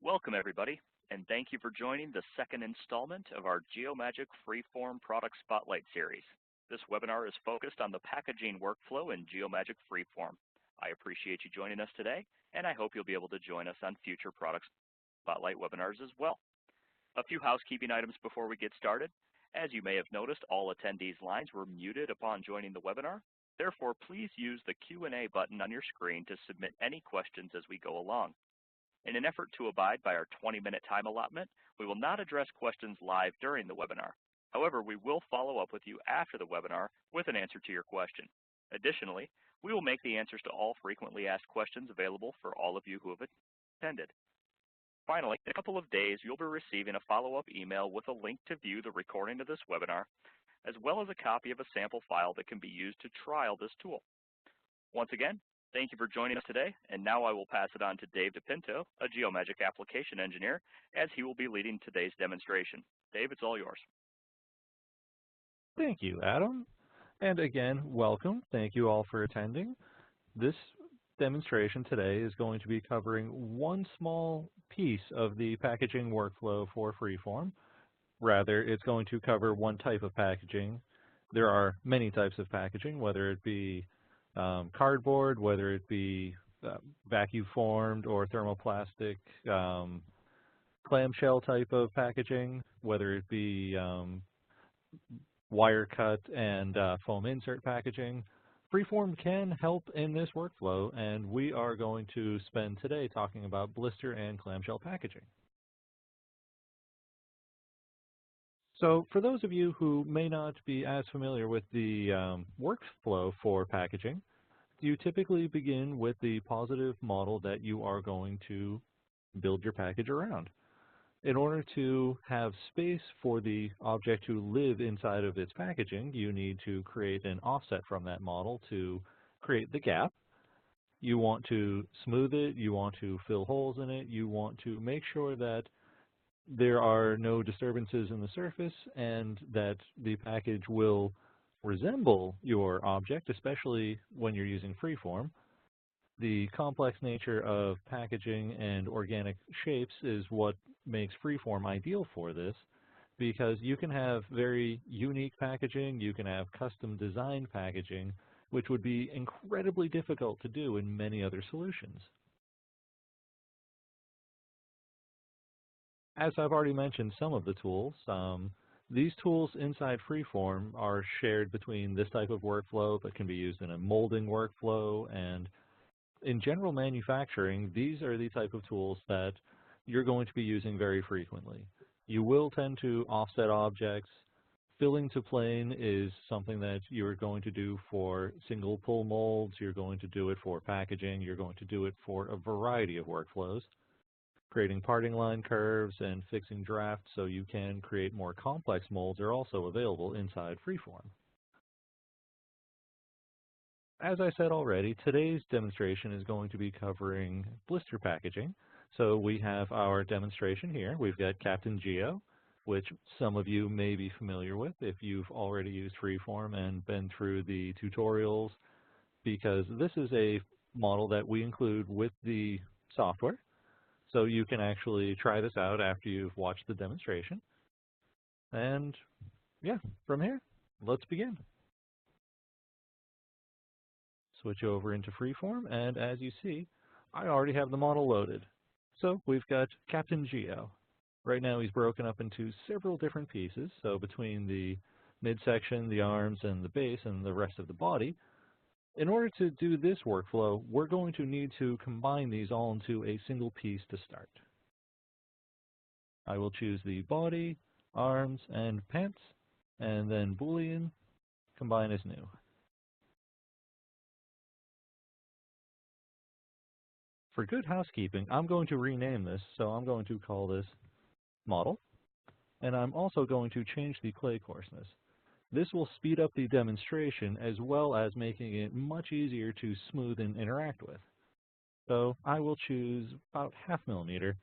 Welcome, everybody, and thank you for joining the second installment of our Geomagic Freeform Product Spotlight series. This webinar is focused on the packaging workflow in Geomagic Freeform. I appreciate you joining us today, and I hope you'll be able to join us on future Product Spotlight webinars as well. A few housekeeping items before we get started. As you may have noticed, all attendees' lines were muted upon joining the webinar. Therefore, please use the Q&A button on your screen to submit any questions as we go along. In an effort to abide by our 20-minute time allotment, we will not address questions live during the webinar. However, we will follow up with you after the webinar with an answer to your question. Additionally, we will make the answers to all frequently asked questions available for all of you who have attended. Finally, in a couple of days, you'll be receiving a follow-up email with a link to view the recording of this webinar, as well as a copy of a sample file that can be used to trial this tool. Once again, thank you for joining us today, and now I will pass it on to Dave DePinto, a Geomagic application engineer, as he will be leading today's demonstration. Dave, it's all yours. Thank you, Adam. And again, welcome. Thank you all for attending. This demonstration today is going to be covering one small piece of the packaging workflow for Freeform. Rather, it's going to cover one type of packaging. There are many types of packaging, whether it be cardboard, whether it be vacuum formed or thermoplastic clamshell type of packaging, whether it be wire cut and foam insert packaging. Freeform can help in this workflow, and we are going to spend today talking about blister and clamshell packaging. So for those of you who may not be as familiar with the workflow for packaging, you typically begin with the positive model that you are going to build your package around. In order to have space for the object to live inside of its packaging, you need to create an offset from that model to create the gap. You want to smooth it, you want to fill holes in it, you want to make sure that there are no disturbances in the surface and that the package will resemble your object, especially when you're using Freeform. The complex nature of packaging and organic shapes is what makes Freeform ideal for this, because you can have very unique packaging, you can have custom designed packaging, which would be incredibly difficult to do in many other solutions. As I've already mentioned some of the tools, these tools inside Freeform are shared between this type of workflow that can be used in a molding workflow, and in general manufacturing, these are the type of tools that you're going to be using very frequently. You will tend to offset objects. Filling to plane is something that you're going to do for single pull molds, you're going to do it for packaging, you're going to do it for a variety of workflows. Creating parting line curves and fixing drafts so you can create more complex molds are also available inside Freeform. As I said already, today's demonstration is going to be covering blister packaging. So we have our demonstration here. We've got Captain Geo, which some of you may be familiar with if you've already used Freeform and been through the tutorials, because this is a model that we include with the software. So you can actually try this out after you've watched the demonstration. And yeah, from here, let's begin. Switch over into Freeform, and as you see, I already have the model loaded. So we've got Captain Geo. Right now he's broken up into several different pieces, so between the midsection, the arms, and the base, and the rest of the body. In order to do this workflow, we're going to need to combine these all into a single piece to start. I will choose the body, arms, and pants, and then Boolean, combine as new. For good housekeeping, I'm going to rename this, so I'm going to call this model, and I'm also going to change the clay coarseness. This will speed up the demonstration as well as making it much easier to smooth and interact with. So I will choose about 0.5 millimeter.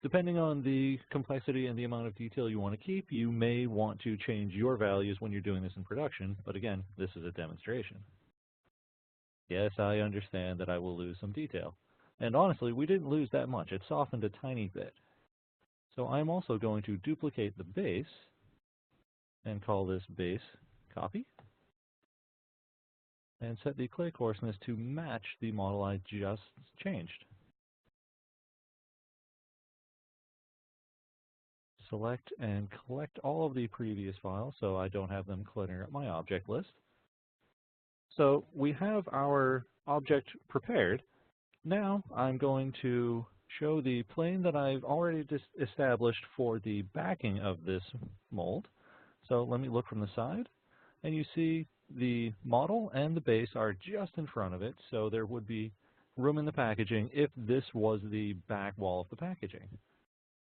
Depending on the complexity and the amount of detail you want to keep, you may want to change your values when you're doing this in production, but again, this is a demonstration. Yes, I understand that I will lose some detail. And honestly, we didn't lose that much. It softened a tiny bit. So I'm also going to duplicate the base and call this base copy and set the clay coarseness to match the model I just changed. Select and collect all of the previous files so I don't have them cluttering up my object list. So we have our object prepared. Now I'm going to show the plane that I've already established for the backing of this mold. So let me look from the side, and you see the model and the base are just in front of it, so there would be room in the packaging if this was the back wall of the packaging.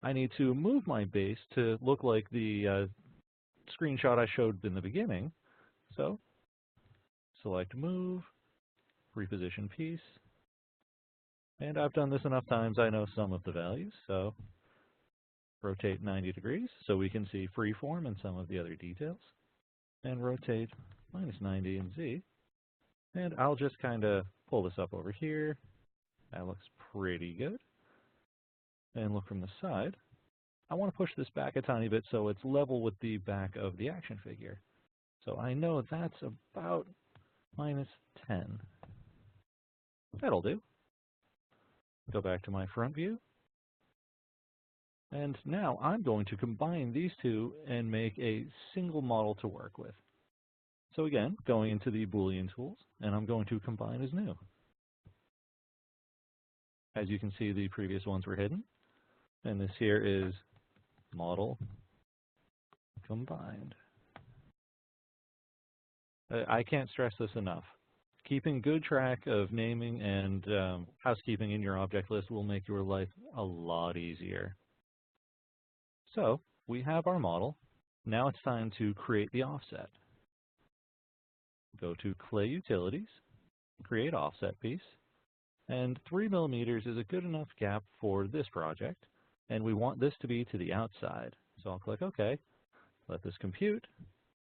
I need to move my base to look like the screenshot I showed in the beginning. So select Move, Reposition Piece, and I've done this enough times I know some of the values, so rotate 90 degrees so we can see Freeform and some of the other details, and rotate -90 in Z, and I'll just kind of pull this up over here. That looks pretty good. And look from the side. I want to push this back a tiny bit so it's level with the back of the action figure. So I know that's about -10. That'll do. Go back to my front view. And now I'm going to combine these two and make a single model to work with. So again, going into the Boolean tools, and I'm going to combine as new. As you can see, the previous ones were hidden. And this here is model combined. I can't stress this enough. Keeping good track of naming and housekeeping in your object list will make your life a lot easier. So we have our model. Now it's time to create the offset. Go to Clay Utilities, create offset piece, and 3 millimeters is a good enough gap for this project, and we want this to be to the outside. So I'll click OK, let this compute.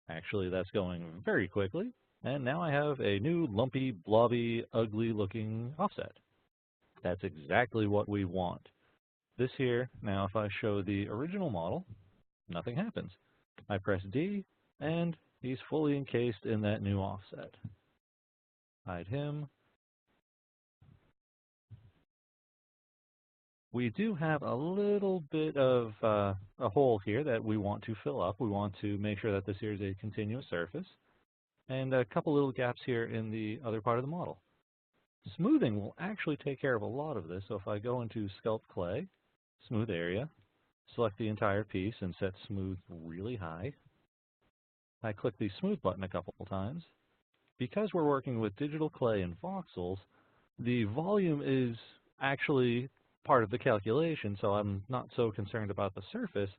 Actually, that's going very quickly, and now I have a new lumpy, blobby, ugly-looking offset. That's exactly what we want. This here, now if I show the original model, nothing happens. I press D, and he's fully encased in that new offset. Hide him. We do have a little bit of a hole here that we want to fill up. We want to make sure that this here is a continuous surface, and a couple little gaps here in the other part of the model. Smoothing will actually take care of a lot of this. So if I go into Sculpt Clay, Smooth Area, select the entire piece and set Smooth really high. I click the Smooth button a couple times. Because we're working with digital clay and voxels, the volume is actually part of the calculation, so I'm not so concerned about the surface,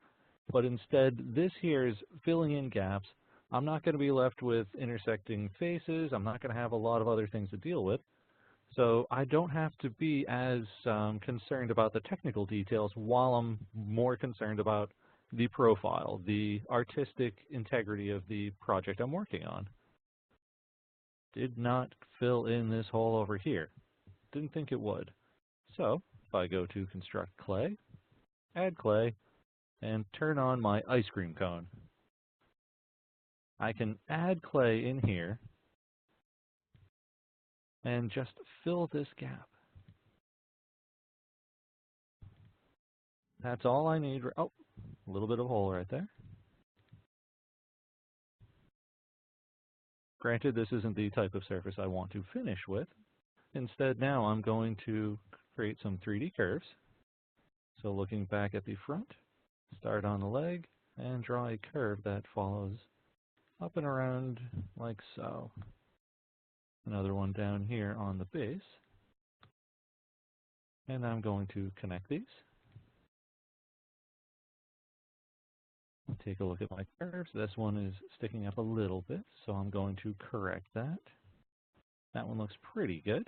but instead this here is filling in gaps. I'm not going to be left with intersecting faces. I'm not going to have a lot of other things to deal with. So I don't have to be as concerned about the technical details while I'm more concerned about the profile, the artistic integrity of the project I'm working on. Did not fill in this hole over here. Didn't think it would. So if I go to Construct Clay, Add Clay, and turn on my ice cream cone, I can add clay in here and just fill this gap. That's all I need. Oh, a little bit of a hole right there. Granted, this isn't the type of surface I want to finish with. Instead, now I'm going to create some 3D curves. So looking back at the front, start on the leg, and draw a curve that follows up and around like so. Another one down here on the base. And I'm going to connect these. Take a look at my curves. This one is sticking up a little bit, so I'm going to correct that. That one looks pretty good.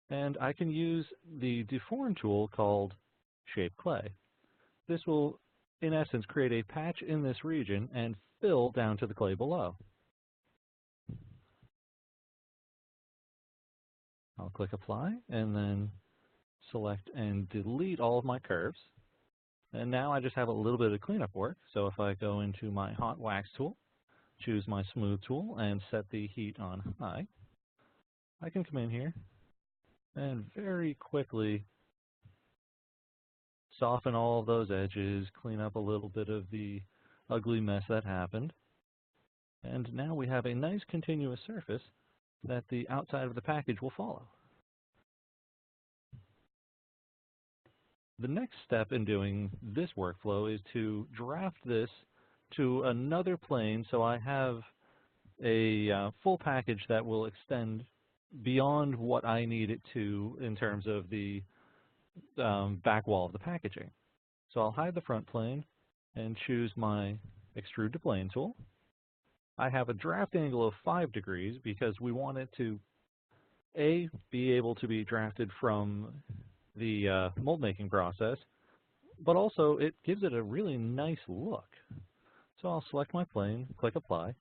And I can use the deform tool called Shape Clay. This will, in essence, create a patch in this region and fill down to the clay below. I'll click Apply, and then select and delete all of my curves. And now I just have a little bit of cleanup work. So if I go into my hot wax tool, choose my smooth tool, and set the heat on high, I can come in here and very quickly soften all of those edges, clean up a little bit of the ugly mess that happened. And now we have a nice continuous surface that the outside of the package will follow. The next step in doing this workflow is to draft this to another plane so I have a full package that will extend beyond what I need it to in terms of the back wall of the packaging. So I'll hide the front plane and choose my Extrude to Plane tool. I have a draft angle of 5 degrees because we want it to, A, be able to be drafted from the mold making process, but also it gives it a really nice look. So I'll select my plane, click Apply,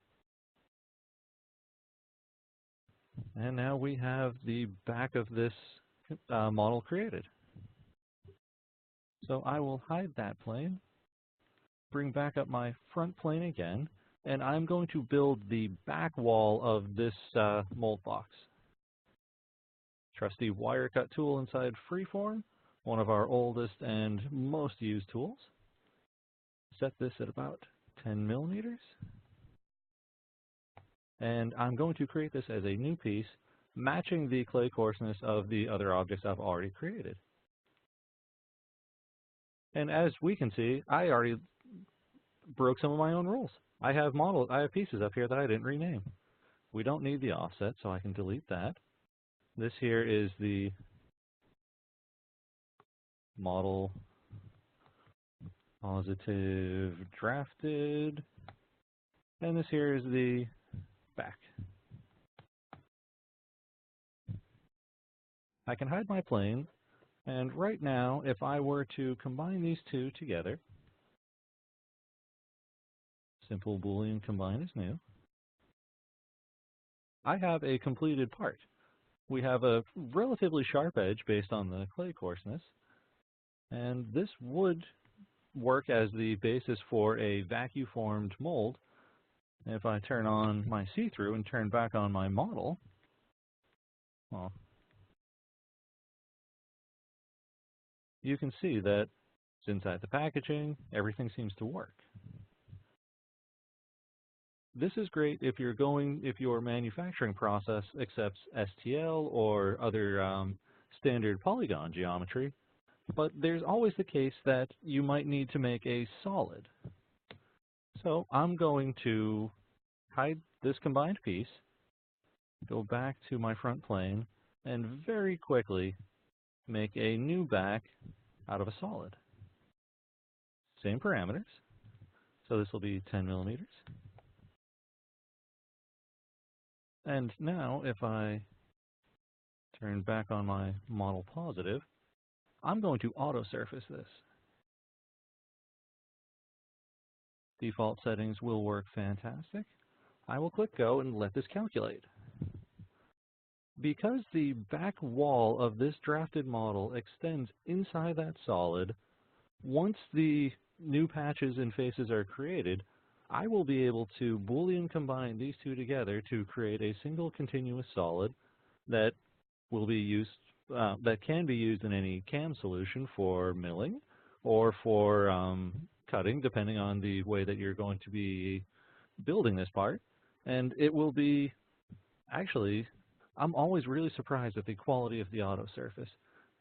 and now we have the back of this model created. So I will hide that plane, bring back up my front plane again, and I'm going to build the back wall of this mold box. Trusty wire cut tool inside Freeform, one of our oldest and most used tools. Set this at about 10 millimeters. And I'm going to create this as a new piece, matching the clay coarseness of the other objects I've already created. And as we can see, I already broke some of my own rules. I have pieces up here that I didn't rename. We don't need the offset, so I can delete that. This here is the model positive drafted, and this here is the back. I can hide my plane, and right now, if I were to combine these two together, simple Boolean combine is new, I have a completed part. We have a relatively sharp edge based on the clay coarseness, and this would work as the basis for a vacuum-formed mold. If I turn on my see-through and turn back on my model, well, you can see that inside the packaging, everything seems to work. This is great if your manufacturing process accepts STL or other standard polygon geometry, but there's always the case that you might need to make a solid. So I'm going to hide this combined piece, go back to my front plane, and very quickly make a new back out of a solid. Same parameters. So this will be 10 millimeters. And now if I turn back on my model positive, I'm going to auto surface this. Default settings will work fantastic. I will click go and let this calculate. Because the back wall of this drafted model extends inside that solid, once the new patches and faces are created, I will be able to Boolean combine these two together to create a single continuous solid that will be used, that can be used in any CAM solution for milling or for cutting, depending on the way that you're going to be building this part. And it will be, actually, I'm always really surprised at the quality of the auto surface.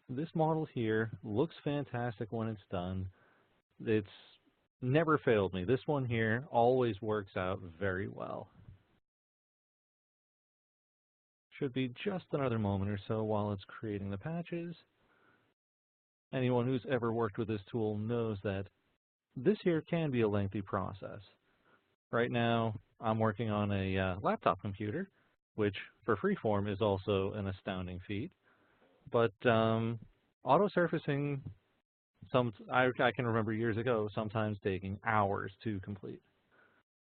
This model here looks fantastic when it's done. It's never failed me. This one here always works out very well. Should be just another moment or so while it's creating the patches. Anyone who's ever worked with this tool knows that this here can be a lengthy process. Right now, I'm working on a laptop computer, which for Freeform is also an astounding feat. But auto surfacing, I can remember years ago, sometimes taking hours to complete.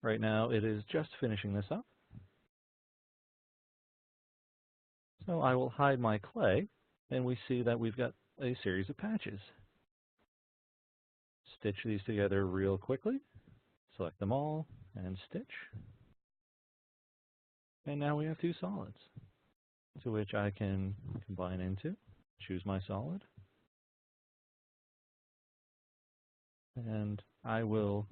Right now, it is just finishing this up. So I will hide my clay, and we see that we've got a series of patches. Stitch these together real quickly. Select them all and stitch. And now we have two solids, to which I can combine into. Choose my solid. And I will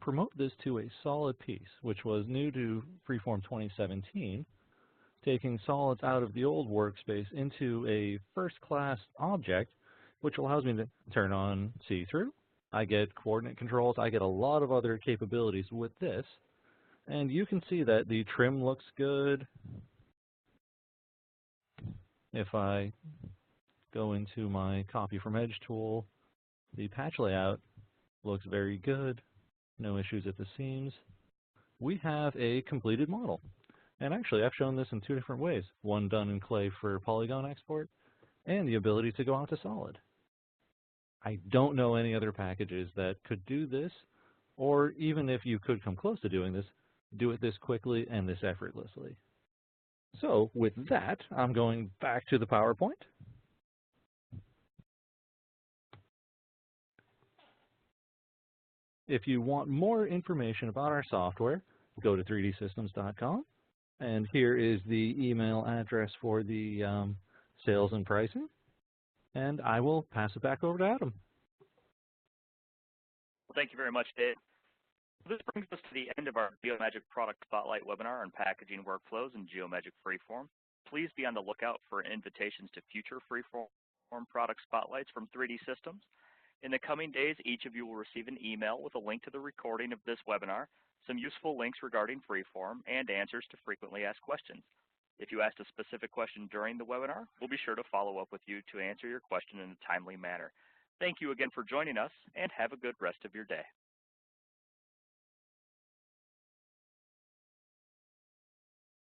promote this to a solid piece, which was new to Freeform 2017, taking solids out of the old workspace into a first-class object, which allows me to turn on see-through. I get coordinate controls. I get a lot of other capabilities with this. And you can see that the trim looks good. If I go into my Copy from Edge tool, the patch layout looks very good. No issues at the seams. We have a completed model. And actually, I've shown this in two different ways. One done in clay for polygon export, and the ability to go out to solid. I don't know any other packages that could do this, or even if you could come close to doing this, do it this quickly and this effortlessly. So with that, I'm going back to the PowerPoint. If you want more information about our software, go to 3dsystems.com. And here is the email address for the sales and pricing. And I will pass it back over to Adam. Well, thank you very much, Dave. This brings us to the end of our Geomagic Product Spotlight webinar on packaging workflows in Geomagic Freeform. Please be on the lookout for invitations to future Freeform product spotlights from 3D Systems. In the coming days, each of you will receive an email with a link to the recording of this webinar, some useful links regarding Freeform, and answers to frequently asked questions. If you asked a specific question during the webinar, we'll be sure to follow up with you to answer your question in a timely manner. Thank you again for joining us, and have a good rest of your day.